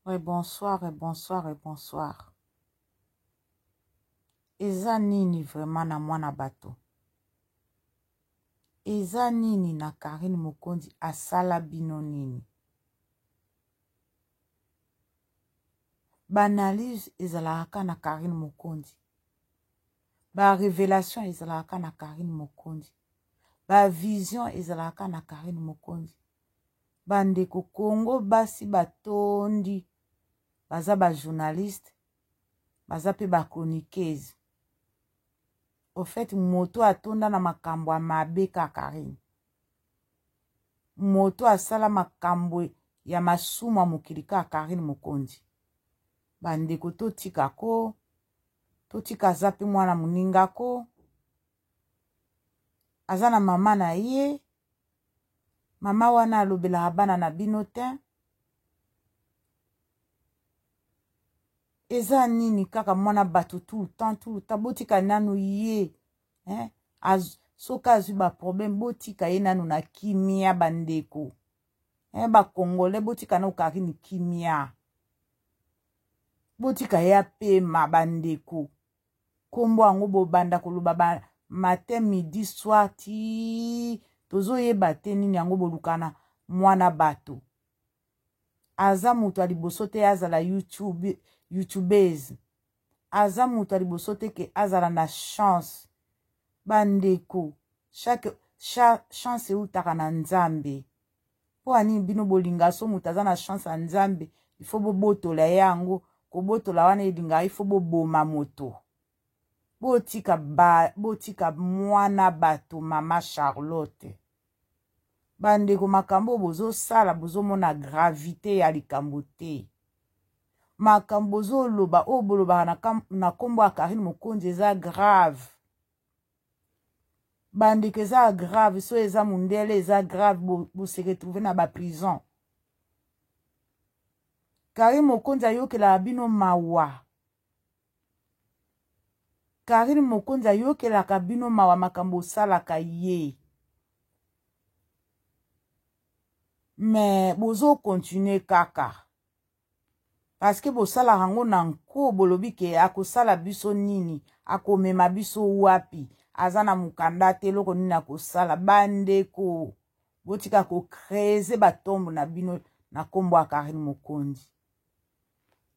Ouais, bonsoir et bonsoir et bonsoir. Eza nini vraiment na mwana bato? Eza nini na Karine Mokonzi asala bino nini? Banalise ezalaka na Karine Mokonzi. Ba révélation ezalaka na Karine Mokonzi. Ba vision ezalaka na Karine Mokonzi. Bandeko Congo basi batondi. Baza ba journaliste. Baza pe ba chroniqueuse. Au fait, moto atonda na makambo ya mabe ka Karine. Moto asala makambo ya masumu ya mokili ka Karine Mokonzi. Bandeko totika ko. Totika aza pe mwana moninga ko. Aza na mama na ye. Mama wana alobela bana na bino te. Eza nini kaka mwana bato tout le temps botika nanu ye. Soka azwi ba problème botika ye nanu na kimia bandeko. Ba Congolais botika na Karine kimia. Botika ya pema bandeko. Kombo ango bobanda koloba matin midi soir ti tozo yeba te nini yango bolukana mwana bato. Aza mutu aliboso te azala YouTubers. Aza mutu aliboso te ke azala na chance. Bandeko. Chaque chance utaka na Nzambe. Po ani bino bolinga so mutu aza na chance ya Nzambe. Il faut bobotola yango. Kobotola wana elinga il faut boboma moto. Botika mwana bato mama Charlotte. Bandeko makambo bozo sala bozo mona gravité ya likambo te. Makambo bozo loba o boloba na kombo ya Karine Mokonzi eza grave. Bandeko eza grave so eza mundele eza grave bo se retrouver na ba prison. Karine Mokonzi ayokela bino mawa. Karine Mokonzi ayokela kabino mawa makambo salaka ye. Mais bozo continuer kaka. Parce que bosala rango na nko bolobi ke akosala biso nini, akomema biso wapi, azana mukanda te loko nini akosala bandeko. Botika ko kreze batombo na bino na kombo ya Karine Mokonzi.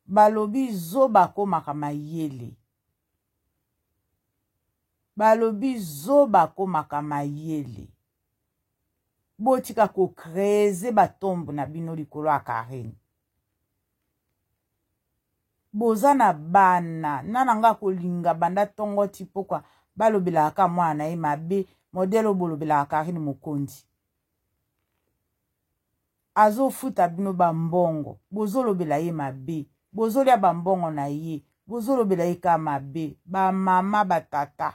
Balobi zoba komaka mayele. Balobi zoba komaka mayele. Botika ko kreze batombo na bino likolo ya Karine. Bozana bana nananga kolinga banda tongo tipokwa balobela ka mwana ye mabe modelo bolobela Karine Mokonzi. Azo futa bino bambongo bozolobela ye mabe bozolia bambongo na ye bozolobela ye ka mabe ba mama batata.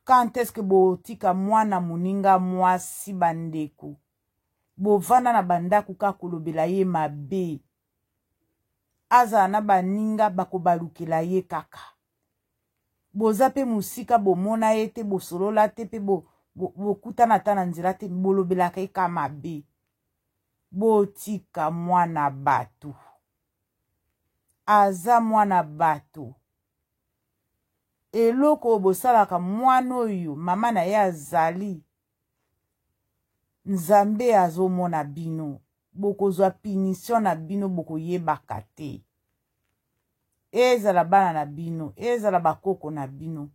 Quand est-ce que botika mwana muninga mwasi bandeko bovana na bandaku ka kolobela ye mabe aza na baninga bakobalukela ye kaka boza pe musika bomona ye te bosolola te pe bokutana ta na nzela te bolobelaka ye ka mabe botika mwana bato aza mwana bato eloko bosalaka mwana oyo mama na ye azali Nzambe azomona bino bokozwa punition na bino bokoyebaka te. Ezala bana na bino, ezala bakoko na bino.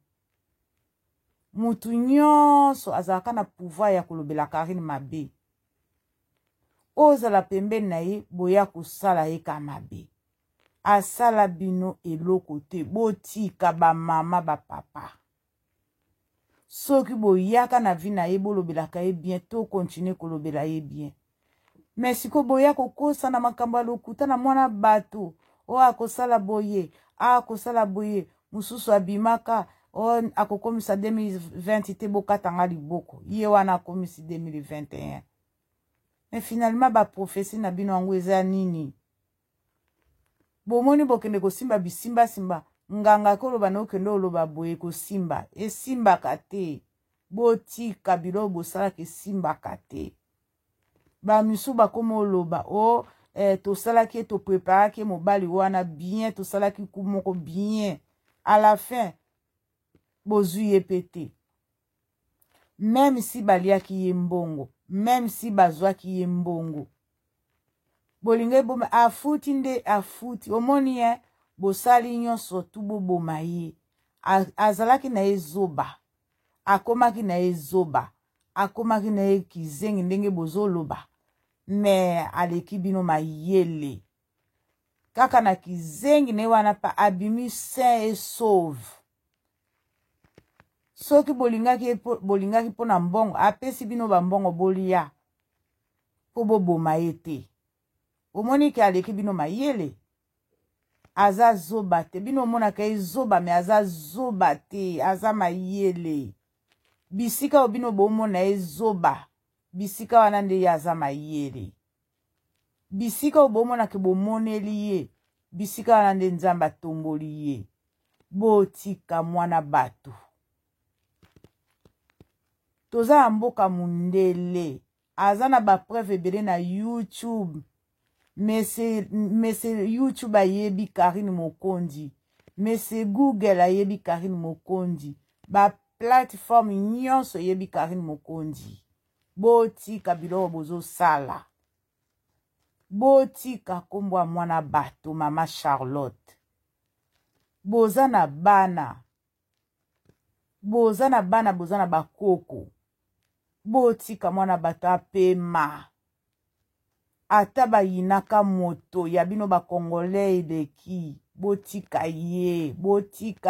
Mutu nyonso azalaka na pouvoir ya kolobela Karine mabe. Ozala pembeni na ye boya kosala ye ka mabe. Asala bino eloko te botika ba mama ba papa. Soki boyaka na vi na ye bolobelaka ye bien to continue kolobela ye bien. Mais siko boya kokosa na makambo lokuta na mwana bato o akosala boye akosala boye mususu abimaka o akokomisa 2020 te bokatanga liboko ye wana akomisi 2021. Mais finalement ba prophétie na bino yango eza nini? Bomoni bokende kosimba bisimba simba nganga koloba na okende oloba boye kosimba esimba kate botika bilo bosala ke simba kate. Ba misu bakoma oloba o to salaki to préparaki mobali wana bien to salaki kumoko bien à la fin bozuye pété même si baliaki ye mbongo même si bazwaki ye mbongo bolinge boma afuti nde afuti omoni bosali nyonso tu boboma ye azalaki na ye zoba akomaki na ye zoba akomaki na ye kizengi ndenge bozoloba me aleki bino mayele kaka na kizengi na ye wana pa abimi sain et sauve soki bolingaki mpona mbongo apesi bino bambongo bolia po boboma ye te omoni ke aleki bino mayele aza zoba te bino omonaka ye zoba me aza zoba te aza mayele bisika bino bomona ye zoba bisika wana nde ye aza mayele bisika bomona ke bomoneli ye bisika wana nde nzambe atomboli ye botika mwana bato toza na mboka mundele aza na bapreuve ebele na YouTube mese YouTube ayebi Karine Mokondi mese Google ayebi Karine Mokondi plateforme nyonso yebi Karine Mokondi botika biloko bozosala botika kombwa mwana bato mama Charlotte boza na bana boza na bakoko botika mwana bato apema ata bayinaka moto ya bino bakongolais eleki botika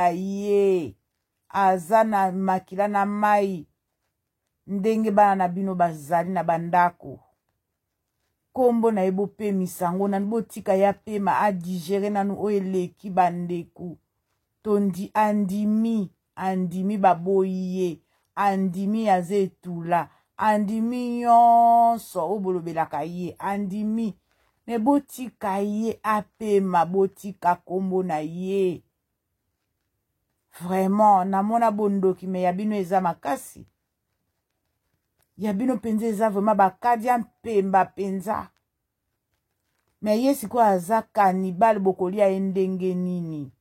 ye aza na makila na mai ndenge bana na bino bazali na bandako kombo na ye bopemisa ngo nani botika ya pema adigere nanu oyo eleki bandeku tondi andimi baboyi ye andimi aza etula andimi nyonso oyo bolobelaka ye andimi me botika ye apema botika kombo na ye vraiment namona bondoki me ya bino eza makasi ya bino penza eza vraiment bakadia mpemba penza me ye sikoyo aza kanibale bokolia ye ndenge nini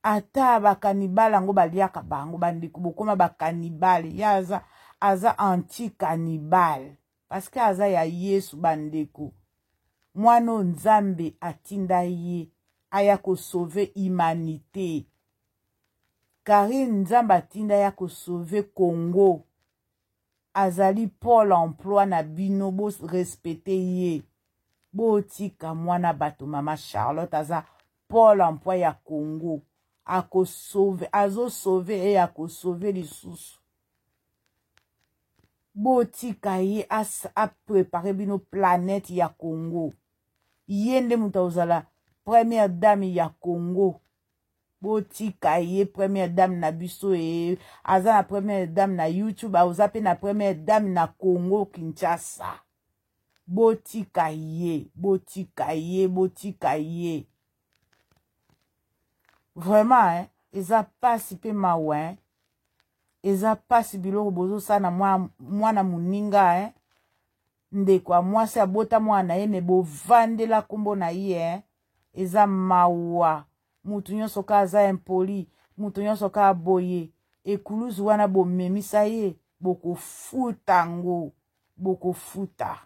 ata bakanibale yango baliaka bango bandeko bokoma bakanibale ye aza anti-kanibale parce que aza ya Yesu bandeko mwana nzambe atinda ye aya kosauve humanité Karine nzambe atinda ya kosauve Congo azali pôle emploi na bino bo respecte ye botika mwana bato mama Charlotte aza pôle emploi ya Congo akosauve azosauve e akosauve lisusu botika ye aprepare bino planète ya Congo ye nde moto ozala première dame ya Congo botika ye première dame na biso aza na première dame na YouTube aza pe na première dame na Congo Kinshasa botika ye vraiment eza pasi pe mawa eza pasi biloko bozosala na mwana moninga ndeko mwasi abota mwana ye me bovandela kombo na ye eza mawa mutu nyonso ka aza impoli mutu nyonso ka aboye ekuluzu wana bomemisa ye bokofuta ngo bokofuta